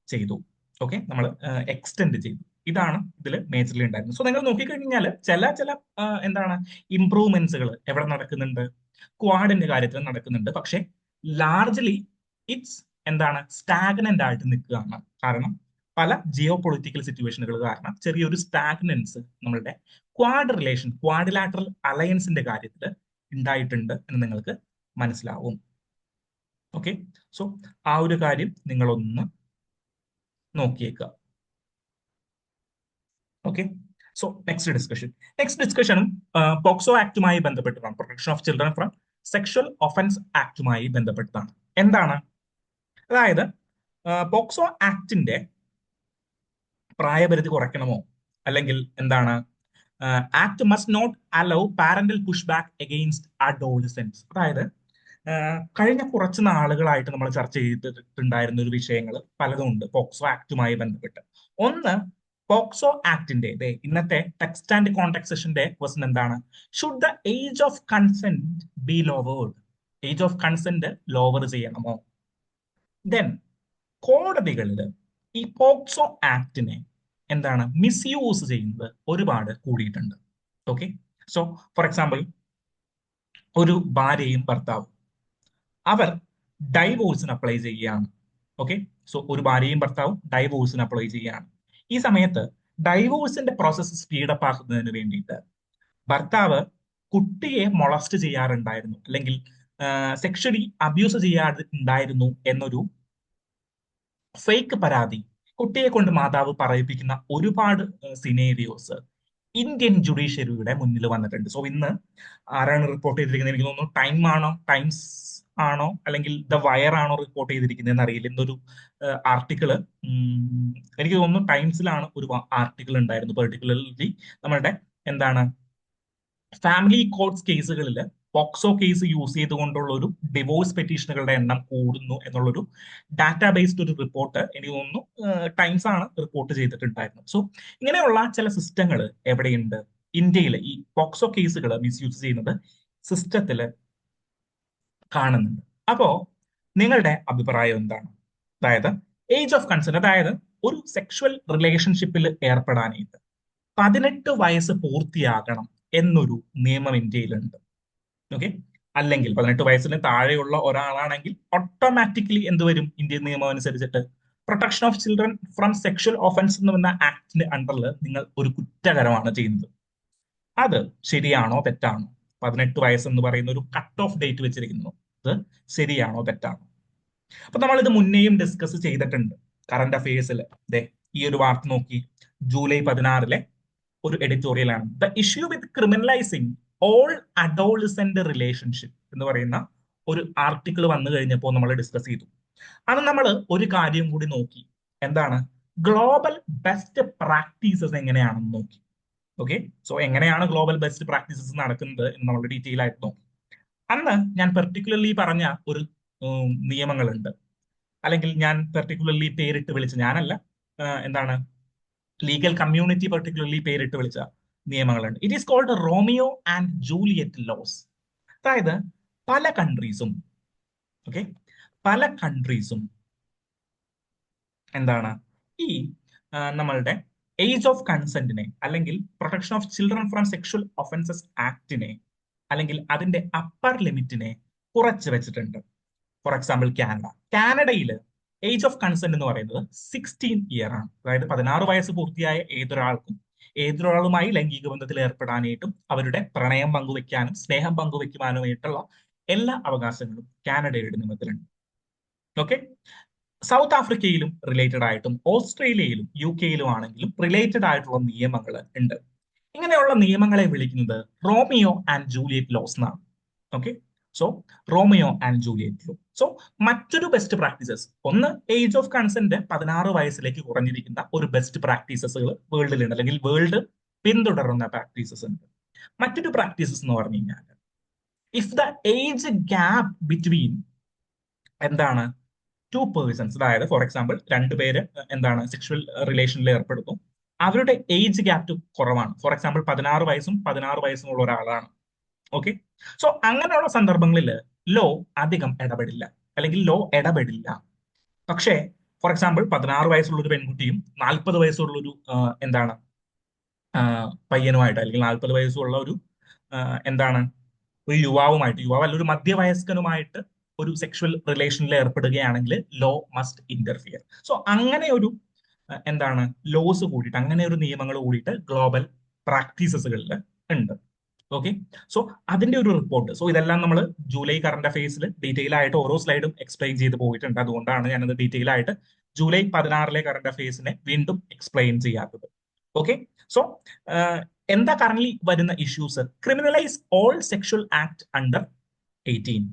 Speaker 1: ചെയ്തു. ഓക്കെ, നമ്മൾ എക്സ്റ്റെൻഡ് ചെയ്തു. ഇതാണ് ഇതിൽ മേജർലി ഉണ്ടായിരുന്നത്. സോ നിങ്ങൾ നോക്കിക്കഴിഞ്ഞാൽ ചില എന്താണ് ഇംപ്രൂവ്മെന്റ്സുകൾ എവിടെ നടക്കുന്നുണ്ട്, ക്വാഡിന്റെ കാര്യത്തിൽ നടക്കുന്നുണ്ട്. പക്ഷെ ലാർജ്ലി ഇറ്റ്സ് എന്താണ് സ്റ്റാഗ്നന്റ് ആയിട്ട് നിൽക്കുകയാണ്. കാരണം പല ജിയോ പൊളിറ്റിക്കൽ സിറ്റുവേഷനുകൾ കാരണം ചെറിയൊരു സ്റ്റാഗ്നൻസ് നമ്മളുടെ ക്വാഡ് റിലേഷൻ, ക്വാഡിലാറ്ററൽ അലയൻസിന്റെ കാര്യത്തിൽ ഉണ്ടായിട്ടുണ്ട് എന്ന് നിങ്ങൾക്ക് മനസ്സിലാവും. ഓക്കെ, സോ ആ ഒരു കാര്യം നിങ്ങളൊന്ന് നോക്കിയേക്കുക. ഓക്കെ, സോ നെക്സ്റ്റ് ഡിസ്കഷനും പോക്സോ ആക്ടുമായി ബന്ധപ്പെട്ടാണ്. Protection of children from sexual offence ആക്ടുമായി ബന്ധപ്പെട്ടതാണ്. എന്താണ്, അതായത് പോക്സോ ആക്ടിന്റെ പ്രായപരിധി കുറയ്ക്കണമോ, അല്ലെങ്കിൽ എന്താണ്, act must not allow parental push back against adolescents. അതായത് കഴിഞ്ഞ കുറച്ച് നാളുകളായിട്ട് നമ്മൾ ചർച്ച ചെയ്തിട്ടുണ്ടായിരുന്ന ഒരു വിഷയങ്ങൾ പലതും ഉണ്ട് പോക്സോ ആക്ടുമായി ബന്ധപ്പെട്ട്. ഒന്ന്, പോക്സോ ആക്ടിന്റെ ഇന്നത്തെ ടെക്സ്റ്റ് ആൻഡ് കോൺടാക്ട് സെഷന്റെ ക്വസ്റ്റൻ എന്താണ്, should the age of consent B lowered, age of consent lower ചെയ്യണമോ. ദെൻ കോടതികളിൽ ഈ പോക്സോ ആക്ടിനെ എന്താണ് മിസ്യൂസ് ചെയ്യുന്നത് ഒരുപാട് കൂടിയിട്ടുണ്ട്. ഓക്കെ, സോ ഫോർ എക്സാമ്പിൾ ഒരു ഭാര്യയും ഭർത്താവും അവർ ഡൈവോഴ്സിന് അപ്ലൈ ചെയ്യുകയാണ്. ഓക്കെ, സോ ഒരു ഭാര്യയും ഭർത്താവും ഡൈവോഴ്സിന് അപ്ലൈ ചെയ്യുകയാണ്. ഈ സമയത്ത് ഡൈവോഴ്സിന്റെ പ്രോസസ്സ് സ്പീഡപ്പ് ആക്കുന്നതിന് വേണ്ടിയിട്ട് ഭർത്താവ് കുട്ടിയെ മൊളസ്റ്റ് ചെയ്യാറുണ്ടായിരുന്നു, അല്ലെങ്കിൽ സെക്ഷലി അബ്യൂസ് ചെയ്യാറുണ്ടായിരുന്നു എന്നൊരു ഫേക്ക് പരാതി കുട്ടിയെ കൊണ്ട് മാതാവ് പറയിപ്പിക്കുന്ന ഒരുപാട് സിനേരിയോസ് ഇന്ത്യൻ ജുഡീഷ്യറിയുടെ മുന്നിൽ വന്നിട്ടുണ്ട്. സോ ഇന്ന് ആരാണ് റിപ്പോർട്ട് ചെയ്തിരിക്കുന്നത്, എനിക്ക് തോന്നുന്നു ടൈംസ് ആണോ അല്ലെങ്കിൽ ദ വയർ ആണോ റിപ്പോർട്ട് ചെയ്തിരിക്കുന്നതെന്ന് അറിയില്ല. ഇന്നൊരു ആർട്ടിക്കിള് എനിക്ക് തോന്നുന്നു ടൈംസിലാണ് ഒരു ആർട്ടിക്കിൾ ഉണ്ടായിരുന്നു. പെർട്ടിക്കുലർലി നമ്മളുടെ എന്താണ് ഫാമിലി കോർട്ട്സ് കേസുകളിൽ പോക്സോ കേസ് യൂസ് ചെയ്തുകൊണ്ടുള്ള ഒരു ഡിവോഴ്സ് പെറ്റീഷനുകളുടെ എണ്ണം കൂടുന്നു എന്നുള്ളൊരു ഡാറ്റാ ബേസ്ഡ് ഒരു റിപ്പോർട്ട് എനിക്ക് തോന്നുന്നു ടൈംസ് ആണ് റിപ്പോർട്ട് ചെയ്തിട്ടുണ്ടായിരുന്നത്. സോ ഇങ്ങനെയുള്ള ചില സിസ്റ്റങ്ങൾ എവിടെയുണ്ട്, ഇന്ത്യയിൽ ഈ പോക്സോ കേസുകൾ മിസ്യൂസ് ചെയ്യുന്നത് സിസ്റ്റത്തിൽ കാണുന്നുണ്ട്. അപ്പോ നിങ്ങളുടെ അഭിപ്രായം എന്താണ്? അതായത് ഏജ് ഓഫ് കൺസെന്റ്, അതായത് ഒരു സെക്ഷുവൽ റിലേഷൻഷിപ്പിൽ ഏർപ്പെടാനായിട്ട് 18 വയസ്സ് പൂർത്തിയാകണം എന്നൊരു നിയമം ഇന്ത്യയിലുണ്ട്. ഓക്കെ, അല്ലെങ്കിൽ 18 വയസ്സിന് താഴെയുള്ള ഒരാളാണെങ്കിൽ ഓട്ടോമാറ്റിക്കലി എന്ത് വരും, ഇന്ത്യൻ നിയമം അനുസരിച്ചിട്ട് protection of children from sexual offence എന്ന് പറഞ്ഞ ആക്ടിന്റെ അണ്ടറിൽ നിങ്ങൾ ഒരു കുറ്റകരമാണ് ചെയ്യുന്നത്. അത് ശരിയാണോ തെറ്റാണോ? 18 വയസ്സെന്ന് പറയുന്ന ഒരു കട്ട് ഓഫ് ഡേറ്റ് വെച്ചിരിക്കുന്നു, അത് ശരിയാണോ തെറ്റാണോ? അപ്പൊ നമ്മൾ ഇത് മുന്നേയും ഡിസ്കസ് ചെയ്തിട്ടുണ്ട് കറന്റ് അഫയേഴ്സിൽ. ഈ ഒരു വാർത്ത നോക്കി, ജൂലൈ 16 ഒരു എഡിറ്റോറിയൽ ആണ്. The issue with criminalising all adolescent relationship എന്ന് പറയുന്ന ഒരു ആർട്ടിക്കിൾ വന്നു കഴിഞ്ഞപ്പോൾ നമ്മൾ ഡിസ്കസ് ചെയ്തു. അത് നമ്മൾ ഒരു കാര്യം കൂടി നോക്കി. എന്താണ്? ഗ്ലോബൽ ബെസ്റ്റ് പ്രാക്ടീസസ് എങ്ങനെയാണെന്ന് നോക്കി. ഓക്കെ, സോ എങ്ങനെയാണ് ഗ്ലോബൽ ബെസ്റ്റ് പ്രാക്ടീസസ് നടക്കുന്നത് എന്ന് നമ്മൾ ഡീറ്റെയിൽ ആയിട്ട് നോക്കി. അന്ന് ഞാൻ പെർട്ടിക്കുലർലി പറഞ്ഞ ഒരു നിയമങ്ങളുണ്ട്, അല്ലെങ്കിൽ ഞാൻ പെർട്ടിക്കുലർലി പേരിട്ട് വിളിച്ച, ഞാനല്ല, എന്താണ്, ലീഗൽ കമ്മ്യൂണിറ്റി പെർട്ടിക്കുലർലി പേരിട്ട് വിളിച്ച നിയമങ്ങളുണ്ട്. It is called Romeo and Juliet laws. അതായത് പല കൺട്രീസും, ഓക്കെ, പല കൺട്രീസും എന്താണ്, ഈ നമ്മളുടെ ഏജ് ഓഫ് കൺസെന്റിനെ, അല്ലെങ്കിൽ protection of children from sexual offences ആക്ടിനെ, അല്ലെങ്കിൽ അതിന്റെ അപ്പർ ലിമിറ്റിനെ കുറച്ച് വെച്ചിട്ടുണ്ട്. ഫോർ എക്സാമ്പിൾ കാനഡയിൽ ഏജ് ഓഫ് കൺസെന്റ് എന്ന് പറയുന്നത് 16 ഇയർ ആണ്. അതായത് 16 വയസ്സ് പൂർത്തിയായ ഏതൊരാളുമായി ലൈംഗിക ബന്ധത്തിൽ ഏർപ്പെടാനായിട്ടും അവരുടെ പ്രണയം പങ്കുവെക്കാനും സ്നേഹം പങ്കുവെക്കുവാനുമായിട്ടുള്ള എല്ലാ അവകാശങ്ങളും കാനഡയുടെ നിയമത്തിലുണ്ട്. ഓക്കെ, സൗത്ത് ആഫ്രിക്കയിലും റിലേറ്റഡ് ആയിട്ടും ഓസ്ട്രേലിയയിലും UK-യിലും ആണെങ്കിലും റിലേറ്റഡ് ആയിട്ടുള്ള നിയമങ്ങൾ ഉണ്ട്. ഇങ്ങനെയുള്ള നിയമങ്ങളെ വിളിക്കുന്നത് റോമിയോ ആൻഡ് ജൂലിയറ്റ് ലോസ് എന്നാണ്. Okay, so Romeo and Juliet law. So മറ്റൊരു ബെസ്റ്റ് പ്രാക്ടീസസ്, ഒന്ന് ഏജ് ഓഫ് കൺസെന്റ് 16 വയസ്സിലേക്ക് കുറഞ്ഞിരിക്കുന്ന ഒരു ബെസ്റ്റ് പ്രാക്ടീസസുകൾ വേൾഡിലുണ്ട്, അല്ലെങ്കിൽ വേൾഡ് പിന്തുടരുന്ന പ്രാക്ടീസസ് ഉണ്ട്. മറ്റൊരു പ്രാക്ടീസസ് എന്ന് പറഞ്ഞു കഴിഞ്ഞാൽ, if the age gap between എന്താണ് ടു പേഴ്സൺസ്, അതായത് ഫോർ എക്സാമ്പിൾ രണ്ടുപേര് എന്താണ് സെക്ഷൽ റിലേഷനിൽ ഏർപ്പെടുന്നു, അവരുടെ ഏജ് ഗ്യാപ്പ് കുറവാണ്. ഫോർ എക്സാമ്പിൾ 16 വയസ്സും 16 വയസ്സും ഉള്ള ഒരാളാണ്. ഓക്കെ, സോ അങ്ങനെയുള്ള സന്ദർഭങ്ങളിൽ ലോ അധികം ഇടപെടില്ല, അല്ലെങ്കിൽ ലോ ഇടപെടില്ല. പക്ഷേ ഫോർ എക്സാമ്പിൾ 16 വയസ്സുള്ള ഒരു പെൺകുട്ടിയും 40 വയസ്സുള്ള ഒരു എന്താണ് പയ്യനുമായിട്ട്, അല്ലെങ്കിൽ 40 വയസ്സുള്ള ഒരു എന്താണ് ഒരു യുവാവുമായിട്ട്, യുവാവല്ല ഒരു മധ്യവയസ്കനുമായിട്ട് ഒരു സെക്ഷൽ റിലേഷനിൽ ഏർപ്പെടുകയാണെങ്കിൽ ലോ മസ്റ്റ് ഇന്റർഫിയർ. സോ അങ്ങനെ ഒരു എന്താണ് ലോസ് കൂടിയിട്ട്, അങ്ങനെ ഒരു നിയമങ്ങൾ കൂടിയിട്ട് ഗ്ലോബൽ പ്രാക്ടീസസുകളിൽ ഉണ്ട്. ഓക്കെ, സോ അതിന്റെ ഒരു റിപ്പോർട്ട്, സോ ഇതെല്ലാം നമ്മൾ ജൂലൈ കറന്റ് അഫയേഴ്സിൽ ഡീറ്റെയിൽ ആയിട്ട് ഓരോ സ്ലൈഡും എക്സ്പ്ലെയിൻ ചെയ്ത് പോയിട്ടുണ്ട്. അതുകൊണ്ടാണ് ഞാനത് ഡീറ്റെയിൽ ആയിട്ട് ജൂലൈ 16 കറന്റ് അഫയേഴ്സിനെ വീണ്ടും എക്സ്പ്ലെയിൻ ചെയ്യാത്തത്. ഓക്കെ, സോ എന്താ കറന്റ് വരുന്ന issues? Criminalise all sexual act under 18.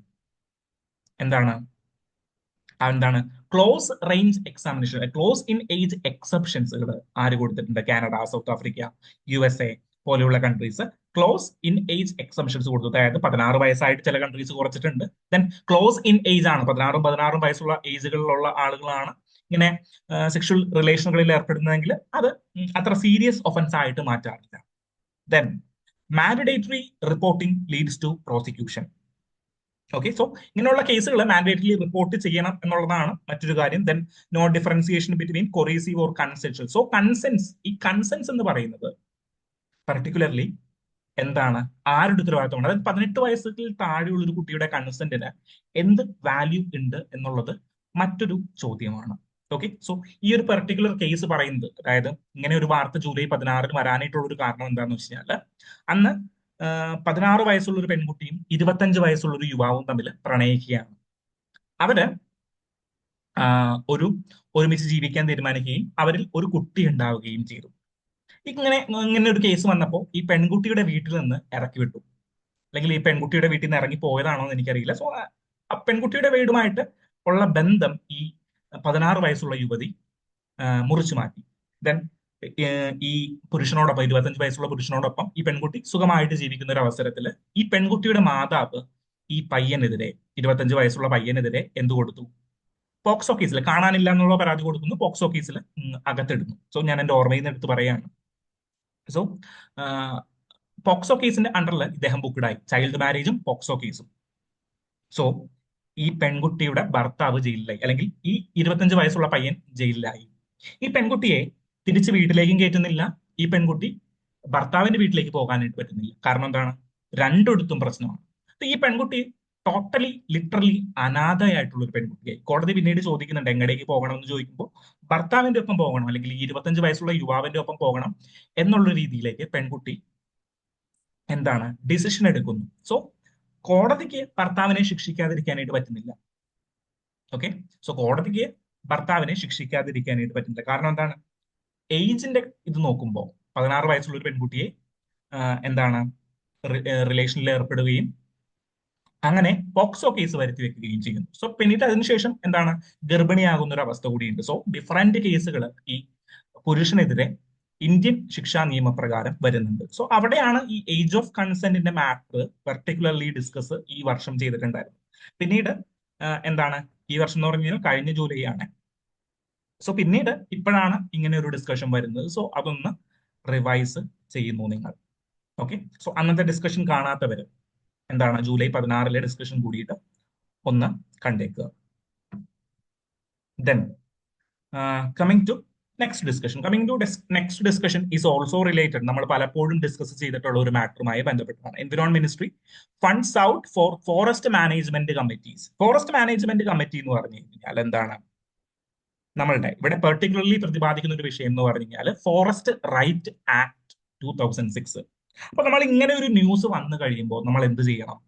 Speaker 1: എന്താണ് close range examination, close in age എക്സെപ്ഷൻസുകൾ ആര് കൊടുത്തിട്ടുണ്ട്? കാനഡ, സൗത്ത് ആഫ്രിക്ക, USA പോലെയുള്ള countries close in age exceptions കൊടുത്തു. അതായത് 16 വയസ്സായിട്ട് ചില കൺട്രീസ് കുറച്ചിട്ടുണ്ട്. ദെൻ ക്ലോസ് ഇൻ ഏജ് ആണ്, 16 വയസ്സുള്ള ഏജുകളിലുള്ള ആളുകളാണ് ഇങ്ങനെ സെക്ഷൽ റിലേഷനുകളിൽ ഏർപ്പെടുന്നതെങ്കിൽ അത് അത്ര സീരിയസ് ഒഫൻസ് ആയിട്ട് മാറ്റാറില്ല. Then mandatory reporting leads to prosecution. Okay, so ഇങ്ങനെയുള്ള കേസുകൾ മാൻഡേറ്ററി റിപ്പോർട്ട് ചെയ്യണം എന്നുള്ളതാണ് മറ്റൊരു കാര്യം. Then no differentiation between coercive or consensual. So ഈ കൺസെൻസ് എന്ന് പറയുന്നത് പർട്ടിക്കുലർലി എന്താണ്, ആരുടെ ഉത്തരവാദിത്തമാണ്? അതായത് 18 വയസ്സിൽ താഴെയുള്ള ഒരു കുട്ടിയുടെ കൺസെന്റിന് എന്ത് വാല്യൂ ഉണ്ട് എന്നുള്ളത് മറ്റൊരു ചോദ്യമാണ്. ഓക്കെ, സോ ഈ ഒരു പെർട്ടിക്കുലർ കേസ് പറയുന്നത്, അതായത് ഇങ്ങനെ ഒരു വാർത്ത ജൂലൈ 16 വരാനായിട്ടുള്ള ഒരു കാരണം എന്താണെന്ന് വെച്ച് കഴിഞ്ഞാൽ, അന്ന് 16 വയസ്സുള്ള ഒരു പെൺകുട്ടിയും 25 വയസ്സുള്ള ഒരു യുവാവും തമ്മിൽ പ്രണയിക്കുകയാണ്. അവര് ഒരുമിച്ച് ജീവിക്കാൻ തീരുമാനിക്കുകയും അവരിൽ ഒരു കുട്ടി ഉണ്ടാവുകയും ചെയ്തു. ഇങ്ങനെ ഒരു കേസ് വന്നപ്പോൾ ഈ പെൺകുട്ടിയുടെ വീട്ടിൽ നിന്ന് ഇറക്കി വിട്ടു, അല്ലെങ്കിൽ ഈ പെൺകുട്ടിയുടെ വീട്ടിൽ നിന്ന് ഇറങ്ങി പോയതാണോ എന്ന് എനിക്കറിയില്ല. സോ ആ പെൺകുട്ടിയുടെ വീടുമായിട്ട് ഉള്ള ബന്ധം ഈ 16 വയസ്സുള്ള യുവതി മുറിച്ചു മാറ്റി. ദെൻ ഈ പുരുഷനോടൊപ്പം, 25 വയസ്സുള്ള പുരുഷനോടൊപ്പം ഈ പെൺകുട്ടി സുഖമായിട്ട് ജീവിക്കുന്ന ഒരു അവസരത്തിൽ ഈ പെൺകുട്ടിയുടെ മാതാവ് ഈ പയ്യനെതിരെ, 25 വയസ്സുള്ള പയ്യനെതിരെ എന്ത് കൊടുത്തു? പോക്സോ കേസിൽ, കാണാനില്ല എന്നുള്ള പരാതി കൊടുക്കുന്നു, പോക്സോ കേസിൽ അകത്തിടുന്നു. സോ ഞാൻ എന്റെ ഓർമ്മയിൽ നിന്ന് എടുത്ത് പറയാണ്. സോ പോക്സോ കേസിന്റെ അണ്ടറിൽ ഇദ്ദേഹം ബുക്ക്ഡായി, ചൈൽഡ് മാരേജും പോക്സോ കേസും. സോ ഈ പെൺകുട്ടിയുടെ ഭർത്താവ് ജയിലിലായി, അല്ലെങ്കിൽ ഈ 25 വയസ്സുള്ള പയ്യൻ ജയിലിലായി. ഈ പെൺകുട്ടിയെ തിരിച്ച് വീട്ടിലേക്കും കയറ്റുന്നില്ല, ഈ പെൺകുട്ടി ഭർത്താവിന്റെ വീട്ടിലേക്ക് പോകാനായിട്ട് പറ്റുന്നില്ല. കാരണം എന്താണ്? രണ്ടിടത്തും പ്രശ്നമാണ്. ഈ പെൺകുട്ടി ടോട്ടലി ലിറ്ററലി അനാഥയായിട്ടുള്ള ഒരു പെൺകുട്ടിയായി. കോടതി പിന്നീട് ചോദിക്കുന്നുണ്ട് എങ്ങടേക്ക് പോകണം എന്ന് ചോദിക്കുമ്പോൾ ഭർത്താവിന്റെ ഒപ്പം പോകണം, അല്ലെങ്കിൽ ഈ 25 വയസ്സുള്ള യുവാവിന്റെ ഒപ്പം പോകണം എന്നുള്ള രീതിയിലേക്ക് പെൺകുട്ടി എന്താണ് ഡിസിഷൻ എടുക്കുന്നു. സോ കോടതിക്ക് ഭർത്താവിനെ ശിക്ഷിക്കാതിരിക്കാനായിട്ട് പറ്റുന്നില്ല. ഓക്കെ, സോ കോടതിക്ക് ഭർത്താവിനെ ശിക്ഷിക്കാതിരിക്കാനായിട്ട് പറ്റുന്നില്ല. കാരണം എന്താണ്? ഏജിന്റെ ഇത് നോക്കുമ്പോൾ 16 വയസ്സുള്ള ഒരു പെൺകുട്ടിയെ എന്താണ് റിലേഷനിൽ ഏർപ്പെടുകയും അങ്ങനെ പോക്സോ കേസ് വരുത്തി വെക്കുകയും ചെയ്യുന്നു. സോ പിന്നീട് അതിനുശേഷം എന്താണ്, ഗർഭിണിയാകുന്ന ഒരു അവസ്ഥ കൂടിയുണ്ട്. സോ ഡിഫറന്റ് കേസുകൾ ഈ പുരുഷനെതിരെ ഇന്ത്യൻ ശിക്ഷാ നിയമപ്രകാരം വരുന്നുണ്ട്. സോ അവിടെയാണ് ഈ ഏജ് ഓഫ് കൺസെന്റിന്റെ മാറ്റർ പെർട്ടിക്കുലർലി ഡിസ്കസ് ഈ വർഷം ചെയ്തിട്ടുണ്ടായിരുന്നു. പിന്നീട് എന്താണ്, ഈ വർഷം എന്ന് പറഞ്ഞു കഴിഞ്ഞാൽ കഴിഞ്ഞ ജൂലൈ ആണ്. സോ പിന്നീട് ഇപ്പോഴാണ് ഇങ്ങനെ ഒരു ഡിസ്കഷൻ വരുന്നത്. സോ അതൊന്ന് റിവൈസ് ചെയ്യുന്നു നിങ്ങൾ. ഓക്കെ, സോ അന്നത്തെ ഡിസ്കഷൻ കാണാത്തവര് എന്താണ്, ജൂലൈ 16 ഡിസ്കഷൻ കൂടിയിട്ട് ഒന്ന് കണ്ടേക്കുക. Then coming to next discussion is also related, നമ്മൾ പലപ്പോഴും ഡിസ്കസ് ചെയ്തിട്ടുള്ള ഒരു മാറ്ററുമായി ബന്ധപ്പെട്ടാണ്. Environment ministry funds out for forest management committees. Forest management committee എന്ന് പറഞ്ഞു കഴിഞ്ഞാൽ എന്താണ്, നമ്മളുടെ ഇവിടെ പെർട്ടിക്കുലർലി പ്രതിപാദിക്കുന്ന ഒരു വിഷയം എന്ന് പറഞ്ഞു കഴിഞ്ഞാൽ ഫോറസ്റ്റ് റൈറ്റ് ആക്ട് 2006. അപ്പൊ നമ്മൾ ഇങ്ങനെ ഒരു ന്യൂസ് വന്നു കഴിയുമ്പോൾ നമ്മൾ എന്ത് ചെയ്യണം?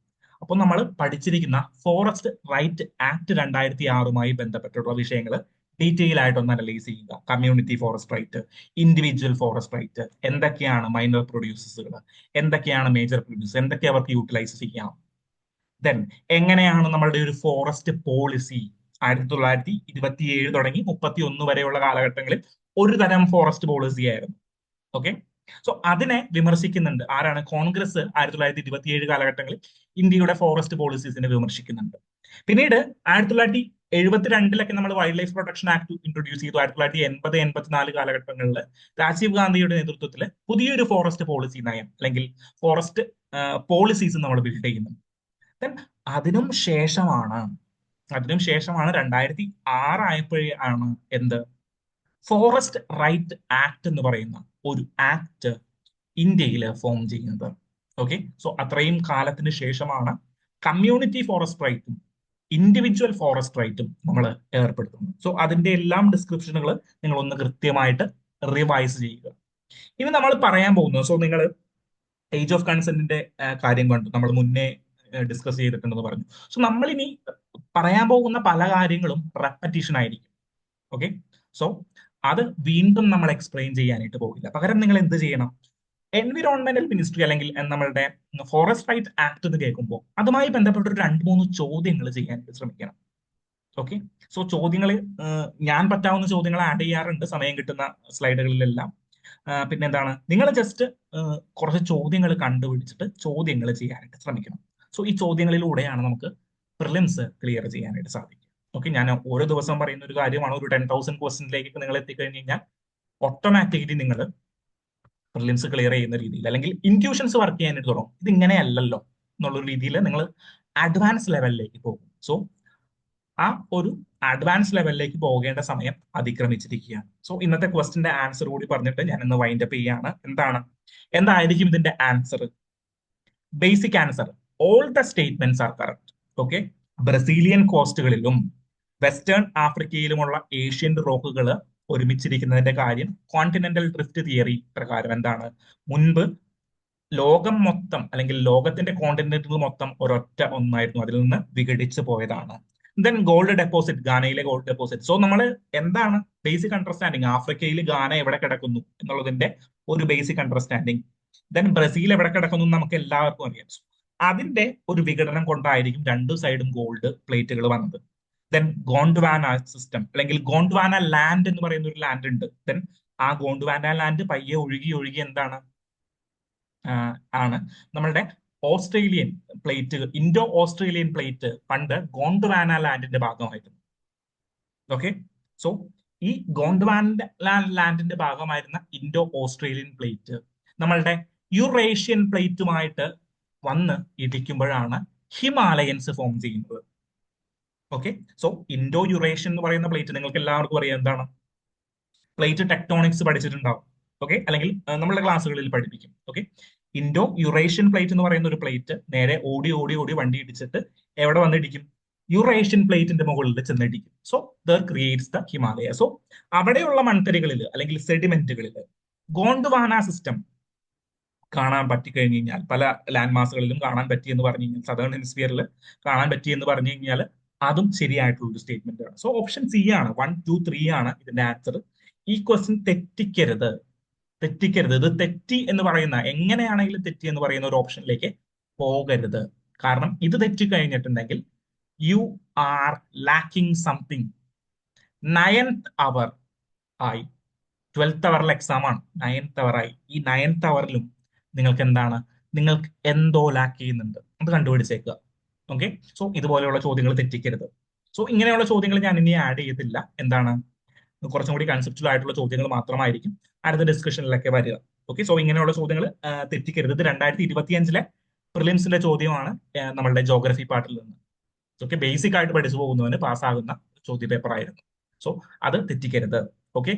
Speaker 1: അപ്പൊ നമ്മൾ പഠിച്ചിരിക്കുന്ന ഫോറസ്റ്റ് റൈറ്റ് ആക്ട് 2006 ബന്ധപ്പെട്ടുള്ള വിഷയങ്ങൾ ഡീറ്റെയിൽ ആയിട്ടൊന്ന് അനലൈസ് ചെയ്യുക. Community forest right, individual forest right, എന്തൊക്കെയാണ് മൈനർ പ്രൊഡ്യൂസേഴ്സുകൾ, എന്തൊക്കെയാണ് മേജർ പ്രൊഡ്യൂസേഴ്സ്, എന്തൊക്കെ അവർക്ക് യൂട്ടിലൈസ് ചെയ്യാം. ദെൻ എങ്ങനെയാണ് നമ്മളുടെ ഒരു ഫോറസ്റ്റ് പോളിസി 1927 തുടങ്ങി 31 വരെയുള്ള കാലഘട്ടങ്ങളിൽ ഒരു തരം ഫോറസ്റ്റ് പോളിസി ആയിരുന്നു. ഓക്കെ, സോ അതിനെ വിമർശിക്കുന്നുണ്ട് ആരാണ്? കോൺഗ്രസ് 1927 കാലഘട്ടങ്ങളിൽ ഇന്ത്യയുടെ ഫോറസ്റ്റ് പോളിസീസിനെ വിമർശിക്കുന്നുണ്ട്. പിന്നീട് 1972 നമ്മൾ wild life protection act introduce ചെയ്തു. 1980-84 കാലഘട്ടങ്ങളിൽ രാജീവ് ഗാന്ധിയുടെ നേതൃത്വത്തിൽ പുതിയൊരു ഫോറസ്റ്റ് പോളിസി നയം അല്ലെങ്കിൽ ഫോറസ്റ്റ് പോളിസീസ് നമ്മൾ ബിൽഡ് ചെയ്യുന്നു. ദെൻ അതിനും ശേഷമാണ് 2006 ആയപ്പോഴാണ് എന്ത്, ഫോറസ്റ്റ് റൈറ്റ് ആക്ട് എന്ന് പറയുന്ന ഒരു ആക്ട് ഇന്ത്യയിൽ ഫോം ചെയ്യുന്നത്. ഓക്കെ, സോ അത്രയും കാലത്തിന് ശേഷമാണ് കമ്മ്യൂണിറ്റി ഫോറസ്റ്റ് റൈറ്റും ഇൻഡിവിജ്വൽ ഫോറസ്റ്റ് റൈറ്റും നമ്മൾ ഏർപ്പെടുത്തുന്നത്. സോ അതിന്റെ എല്ലാം ഡിസ്ക്രിപ്ഷനുകൾ നിങ്ങൾ ഒന്ന് കൃത്യമായിട്ട് റിവൈസ് ചെയ്യുക. ഇനി നമ്മൾ പറയാൻ പോകുന്നത്, സോ നിങ്ങൾ ഏജ് ഓഫ് കൺസെന്റിന്റെ കാര്യം കണ്ടു, നമ്മൾ മുന്നേ ഡിസ്കസ് ചെയ്തിട്ടുണ്ടെന്ന് പറഞ്ഞു. സോ നമ്മൾ ഇനി പറയാൻ പോകുന്ന പല കാര്യങ്ങളും റെപ്പറ്റീഷൻ ആയിരിക്കും. ഓക്കെ, സോ അത് വീണ്ടും നമ്മൾ എക്സ്പ്ലെയിൻ ചെയ്യാനായിട്ട് പോകില്ല. പകരം നിങ്ങൾ എന്ത് ചെയ്യണം, എൻവിറോൺമെന്റൽ മിനിസ്ട്രി അല്ലെങ്കിൽ നമ്മളുടെ ഫോറസ്റ്റ് റൈറ്റ് ആക്ട് എന്ന് കേൾക്കുമ്പോൾ അതുമായി ബന്ധപ്പെട്ട ഒരു 2-3 ചോദ്യങ്ങൾ ചെയ്യാനായിട്ട് ശ്രമിക്കണം. ഓക്കെ, സോ ചോദ്യങ്ങൾ ഞാൻ പറ്റാവുന്ന ചോദ്യങ്ങൾ ആഡ് ചെയ്യാറുണ്ട് സമയം കിട്ടുന്ന സ്ലൈഡുകളിലെല്ലാം. പിന്നെന്താണ്, നിങ്ങൾ ജസ്റ്റ് കുറച്ച് ചോദ്യങ്ങൾ കണ്ടുപിടിച്ചിട്ട് ചോദ്യങ്ങൾ ചെയ്യാനായിട്ട് ശ്രമിക്കണം. സോ ഈ ചോദ്യങ്ങളിലൂടെയാണ് നമുക്ക് പ്രിലിംസ് ക്ലിയർ ചെയ്യാനായിട്ട് സാധിക്കും. ഓക്കെ, ഞാൻ ഓരോ ദിവസം പറയുന്ന ഒരു കാര്യമാണ്. ഒരു 10,000 ക്വസ്റ്റ്യനിലേക്ക് നിങ്ങൾ എത്തിക്കഴിഞ്ഞ് കഴിഞ്ഞാൽ ഓട്ടോമാറ്റിക്കലി നിങ്ങൾ പ്രിലിംസ് ക്ലിയർ ചെയ്യുന്ന രീതിയിൽ അല്ലെങ്കിൽ ഇൻറ്റ്യൂഷൻസ് വർക്ക് ചെയ്യാനായിട്ട് തുടങ്ങും. ഇത് ഇങ്ങനെയല്ലല്ലോ എന്നുള്ളൊരു രീതിയിൽ നിങ്ങൾ അഡ്വാൻസ് ലെവലിലേക്ക് പോകും. സോ ആ ഒരു അഡ്വാൻസ് ലെവലിലേക്ക് പോകേണ്ട സമയം അതിക്രമിച്ചിരിക്കുകയാണ്. സോ ഇന്നത്തെ ക്വസ്റ്റിന്റെ ആൻസർ കൂടി പറഞ്ഞിട്ട് ഞാൻ ഇന്ന് വൈൻഡ് അപ്പ് ചെയ്യാണ്. എന്തായിരിക്കും ഇതിന്റെ answer? Basic answer, all the statements are correct. Okay, Brazilian കോസ്റ്റുകളിലും വെസ്റ്റേൺ ആഫ്രിക്കയിലുമുള്ള ഏഷ്യൻ റോക്കുകൾ ഒരുമിച്ചിരിക്കുന്നതിന്റെ കാര്യം കോണ്ടിനെന്റൽ ഡ്രിഫ്റ്റ് തിയറി പ്രകാരം എന്താണ്, മുൻപ് ലോകം മൊത്തം അല്ലെങ്കിൽ ലോകത്തിന്റെ കോണ്ടിനെന്റുകൾ മൊത്തം ഒരൊറ്റ ഒന്നായിരുന്നു, അതിൽ നിന്ന് വിഘടിച്ചു പോയതാണ്. ദെൻ ഗോൾഡ് ഡെപ്പോസിറ്റ്, ഗാനയിലെ ഗോൾഡ് ഡെപ്പോസിറ്റ്. സോ നമ്മൾ എന്താണ് ബേസിക് അണ്ടർസ്റ്റാൻഡിങ്, ആഫ്രിക്കയിൽ ഗാന എവിടെ കിടക്കുന്നു എന്നുള്ളതിന്റെ ഒരു ബേസിക് അണ്ടർസ്റ്റാൻഡിങ്. ദെൻ ബ്രസീൽ എവിടെ കിടക്കുന്നു നമുക്ക് എല്ലാവർക്കും അറിയാം. അതിന്റെ ഒരു വിഘടനം കൊണ്ടായിരിക്കും രണ്ടു സൈഡും ഗോൾഡ് പ്ലേറ്റുകൾ വന്നത്. ദെൻ ഗോണ്ട്വാന സിസ്റ്റം അല്ലെങ്കിൽ ഗോണ്ട്വാന ലാൻഡ് എന്ന് പറയുന്ന ഒരു ലാൻഡ് ഉണ്ട്. ദെൻ ആ ഗോണ്ട്വാന ലാൻഡ് പയ്യെ ഒഴുകി എന്താണ് ആണ് നമ്മളുടെ Australian plate, Indo Australian plate പണ്ട് ഗോണ്ട്വാന ലാൻഡിന്റെ ഭാഗമായിരുന്നു. ഓക്കെ, സോ ഈ ഗോണ്ട്വാന ലാൻഡിന്റെ ഭാഗമായിരുന്ന ഇൻഡോ ഓസ്ട്രേലിയൻ പ്ലേറ്റ് നമ്മളുടെ യുറേഷ്യൻ പ്ലേറ്റുമായിട്ട് വന്ന് ഇടിക്കുമ്പോഴാണ് ഹിമാലയൻസ് ഫോം ചെയ്യുന്നത്. ഓക്കെ, സോ ഇൻഡോ യുറേഷ്യൻ എന്ന് പറയുന്ന പ്ലേറ്റ് നിങ്ങൾക്ക് എല്ലാവർക്കും അറിയാം എന്താണ്, പ്ലേറ്റ് ടെക്ടോണിക്സ് പഠിച്ചിട്ടുണ്ടാവും. ഓക്കെ, അല്ലെങ്കിൽ നമ്മളുടെ ക്ലാസ്സുകളിൽ പഠിപ്പിക്കും. ഓക്കെ, ഇൻഡോ യുറേഷ്യൻ പ്ലേറ്റ് എന്ന് പറയുന്ന ഒരു പ്ലേറ്റ് നേരെ ഓടി വണ്ടി ഇടിച്ചിട്ട് എവിടെ വന്നിടിക്കും? യുറേഷ്യൻ പ്ലേറ്റിന്റെ മുകളിൽ ചെന്നിടിക്കും. So there creates the Himalaya. So അവിടെയുള്ള മൺതരികളിൽ അല്ലെങ്കിൽ സെഡിമെന്റുകളിൽ ഗോണ്ട്വാന സിസ്റ്റം കാണാൻ പറ്റിക്കഴിഞ്ഞ് കഴിഞ്ഞാൽ, പല ലാൻഡ് മാസുകളിലും കാണാൻ പറ്റിയെന്ന് പറഞ്ഞു കഴിഞ്ഞാൽ, സദേൺ ഹെമിസ്ഫിയറിൽ കാണാൻ പറ്റിയെന്ന് പറഞ്ഞു കഴിഞ്ഞാൽ അതും ശരിയായിട്ടുള്ള ഒരു സ്റ്റേറ്റ്മെന്റ് ആണ്. സോ ഓപ്ഷൻ സി ആണ്, 1, 2, 3 ആണ് ഇതിന്റെ ആൻസർ. ഈ ക്വസ്റ്റ്യൻ തെറ്റിക്കരുത്. ഇത് തെറ്റി എന്ന് പറയുന്ന, എങ്ങനെയാണെങ്കിലും തെറ്റി എന്ന് പറയുന്ന ഒരു ഓപ്ഷനിലേക്ക് പോകരുത്. കാരണം ഇത് തെറ്റിക്കഴിഞ്ഞിട്ടുണ്ടെങ്കിൽ you are lacking something. 9th hour ആയി, 12th അവറിൽ എക്സാം ആണ്, 9th അവർ ആയി. ഈ 9th അവറിലും നിങ്ങൾക്ക് എന്താണ്, നിങ്ങൾക്ക് എന്തോ ലാക്ക് ചെയ്യുന്നുണ്ട്, അത് കണ്ടുപിടിച്ചേക്കുക. ഓക്കെ, സോ ഇതുപോലെയുള്ള ചോദ്യങ്ങൾ തെറ്റിക്കരുത്. സോ ഇങ്ങനെയുള്ള ചോദ്യങ്ങൾ ഞാൻ ഇനി ആഡ് ചെയ്തില്ല. എന്താണ്, കുറച്ചും കൂടി കൺസെപ്റ്റുവൽ ആയിട്ടുള്ള ചോദ്യങ്ങൾ മാത്രമായിരിക്കും അടുത്ത ഡിസ്കഷനിലൊക്കെ വരിക. ഓക്കെ, സോ ഇങ്ങനെയുള്ള ചോദ്യങ്ങൾ തെറ്റിക്കരുത്. ഇത് 2025 പ്രിലിംസിന്റെ ചോദ്യമാണ് നമ്മളുടെ ജോഗ്രഫി പാർട്ടിൽ നിന്ന്. ഓക്കെ, ബേസിക് ആയിട്ട് പഠിച്ചു പോകുന്നവന് പാസ്സാകുന്ന ചോദ്യ പേപ്പർ ആയിരുന്നു. സോ അത് തെറ്റിക്കരുത്. ഓക്കെ.